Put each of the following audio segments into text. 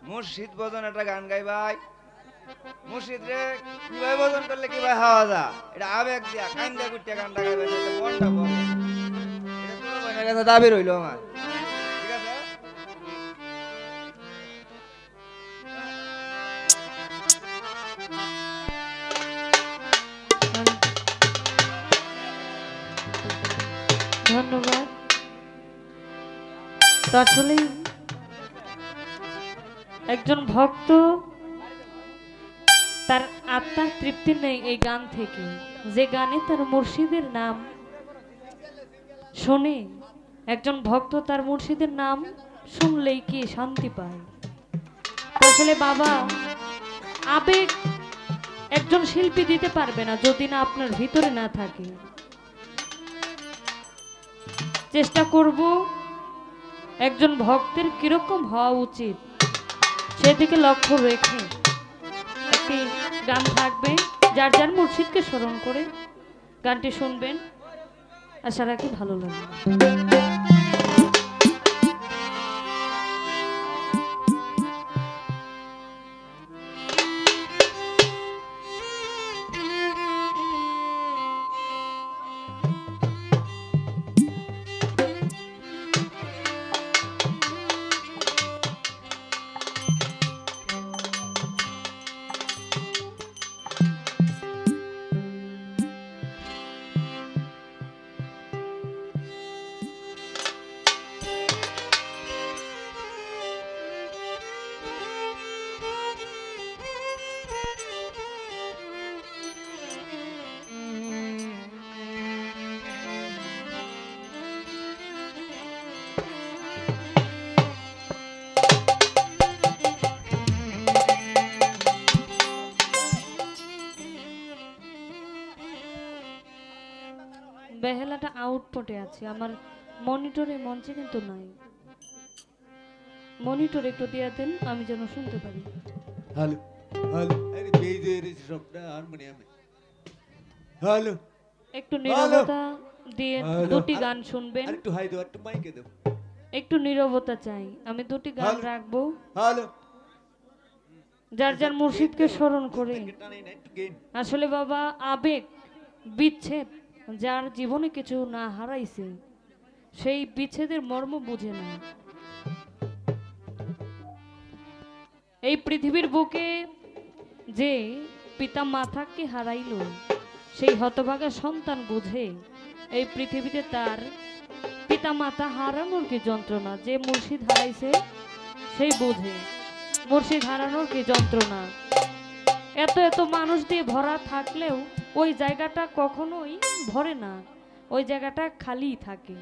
মুর্শিদ ভজন একটা গান গাই ভাই। মুর্শিদ রে কিভাবে ভজন করলে কি ভাই হাওয়া যা, এটা আবেগ দিয়া কান্দা কুটিয়া গানটা গাইবেন, এটা মনটা বলে। এটা ছোট বোনের কাছে দাবি রইলো আমার, ঠিক আছে? ধন্যবাদ। তো আসলে একজন ভক্ত তার আত্মার তৃপ্তি নেই এই গান থেকে, যে গানে তার মুর্শিদের নাম শোনে। একজন ভক্ত তার মুর্শিদের নাম শুনলেই কি শান্তি পায়। তো আসলে বাবা, আবেগ একজন শিল্পী দিতে পারবে না যদি না আপনার ভিতরে না থাকে। চেষ্টা করব একজন ভক্তের কিরকম হওয়া উচিত সেদিকে লক্ষ্য রেখে একটি গান থাকবে, যার যার মুর্শিদকে স্মরণ করে গানটি শুনবেন। আশা রাখি ভালো লাগবে। বেহালাটা আউটপুটে আছে, আমার মনিটরে মঞ্চে কিন্তু নাই। মনিটর একটু দিয়ে দেন আমি যেন শুনতে পারি। হ্যালো হ্যালো, আরে বেজে রে সবটা হারমোনিয়ামে। হ্যালো একটু হ্যালো নীরবতা দিয়ে হ্যালো, দুটি গান শুনবেন। আরেকটু হাই দাও, একটু মাইকে দাও। একটু নীরবতা চাই, আমি দুটি গান হ্যালো রাখবো হ্যালো, যার যার মুর্শিদকে স্মরণ করে। টানাই না, একটু গেইন। আসলে বাবা, আবেগ বিচ্ছেদ, যার জীবনে কিছু না হারাইছে সেই বিচ্ছেদের মর্ম বুঝে না। এই পৃথিবীর বুকে যে পিতা মাতাকে হারাইলো সেই হতভাগা সন্তান বুঝে এই পৃথিবীতে তার পিতা মাতা হারানোর কি যন্ত্রণা। যে মুর্শিদ হারাইছে সেই বুঝে মুর্শিদ হারানোর কি যন্ত্রণা। এত এত মানুষ দিয়ে ভরা থাকলেও ওই জায়গাটা কখনোই ভরে না, ওই জায়গাটা খালি থাকে।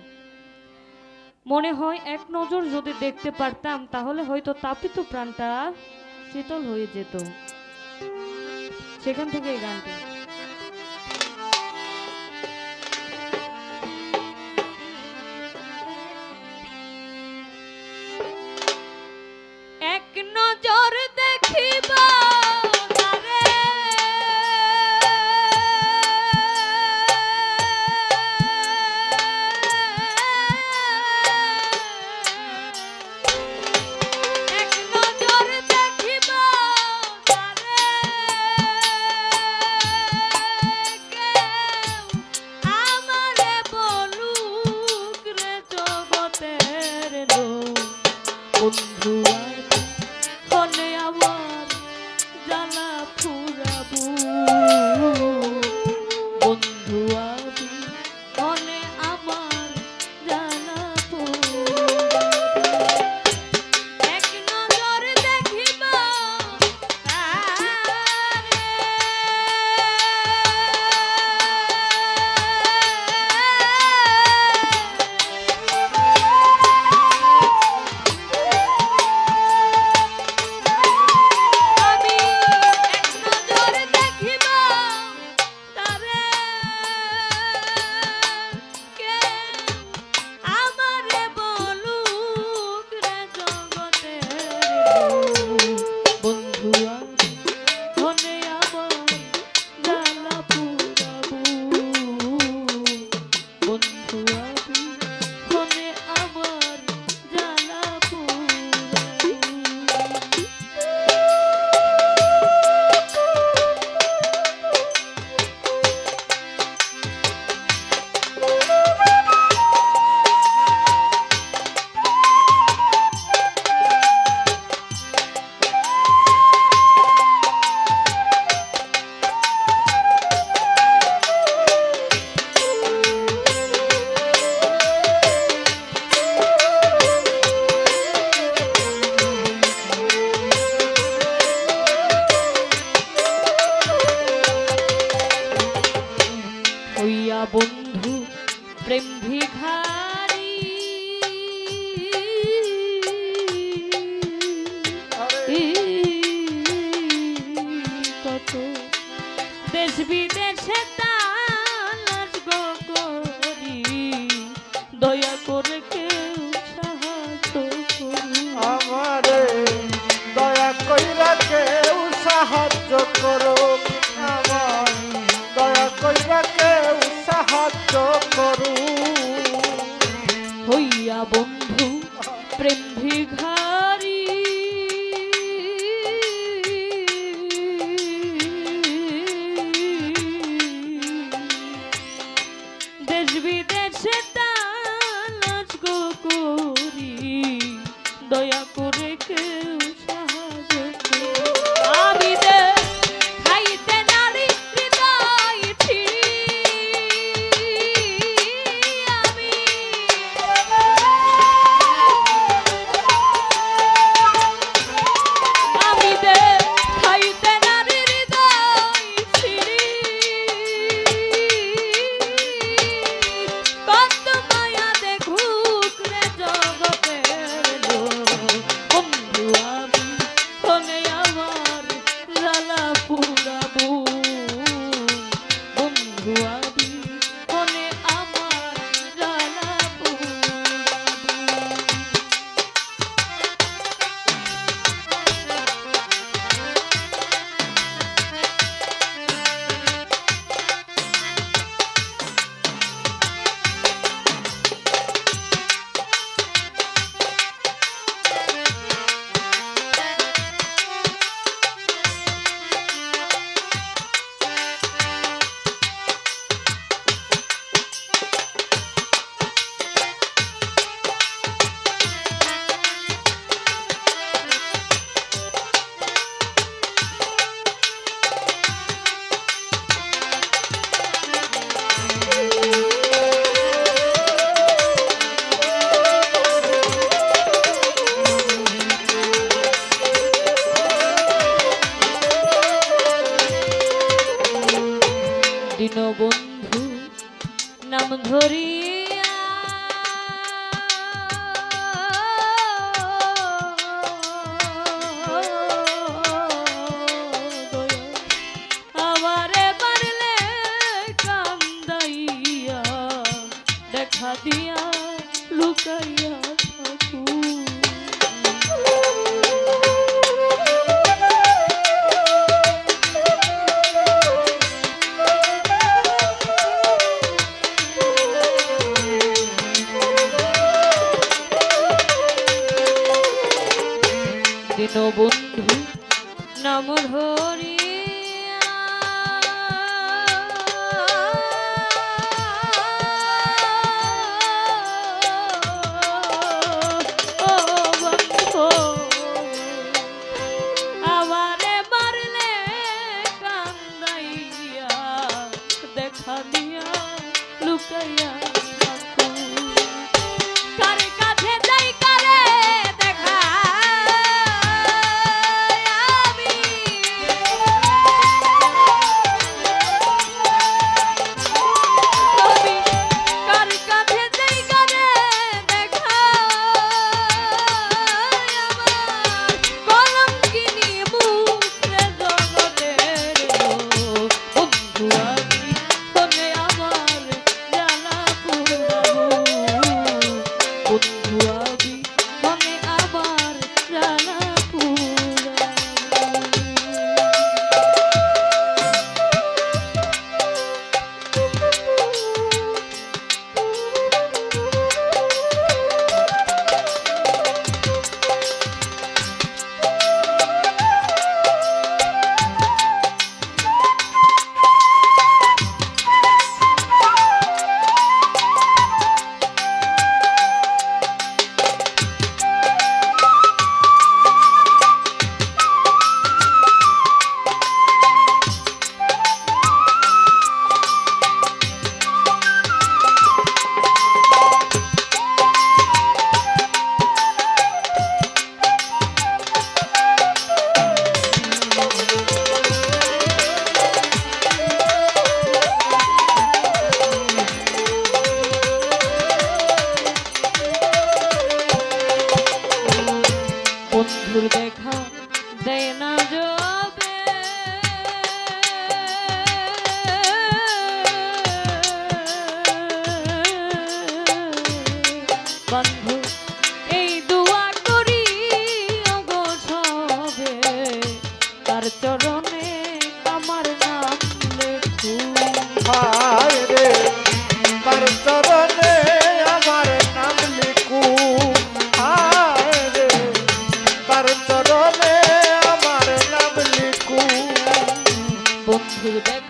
মনে হয় এক নজর যদি দেখতে পারতাম তাহলে হয়তো তাপিত প্রাণটা শীতল হয়ে যেত। সেখান থেকে এই গানটি। এক নজর দেখিবা বন্ধু আর হলে আমার কত দেশ বিদেশে তালাশ গো করি, দয়া করে কেউ সাহায্য করুন। আমারে দয়া কইরা কেউ সাহায্য করো, আমার দয়া কইরা কেউ সাহায্য করো। হইয়া বন্ধু প্রেম ভিখারি, দেশ বিদেশে তালাশ গো করি, দয়া করে কেউ সাহায্য করো। আমি খাইতে নারী হৃদয় ছিঁড়ি, আমি খাইতে নারী হৃদয় ছিঁড়ি, কত মায়া দেখুক রে জগতের লোক। বন্ধু আমি ফোনে আমার জ্বালা পুরাবো, বন্ধু আমি ফোনে আমার জ্বালা পুরাবো। দীনবন্ধু নাম ধরিয়া আমারে পারলে কান্দাইয়া, দেখা দিয়া লুকাইয়া থাকু। দীনবন্ধু নাম ধরিয়া ও বন্ধু, আমারে মারলে কান্দাইয়া, দেখা দিয়া লুকাইয়া থাকু। কার কাছে যাই কারে দেখা আমি, আমি কার কাছে যাই কারে দেখা আমার, কলঙ্কিনী মুখ রে জগতের লোক। বন্ধু আমি ফোনে আমার জ্বালা দেয় না যাবে বন্ধু এই দুয়া করি ওগো সবে তার চরণে আমার নাম লেখু হায় রে তার চরণে আমার নাম লিখু হায় রে তার চরণে আমার নাম লিখু বন্ধু দেখ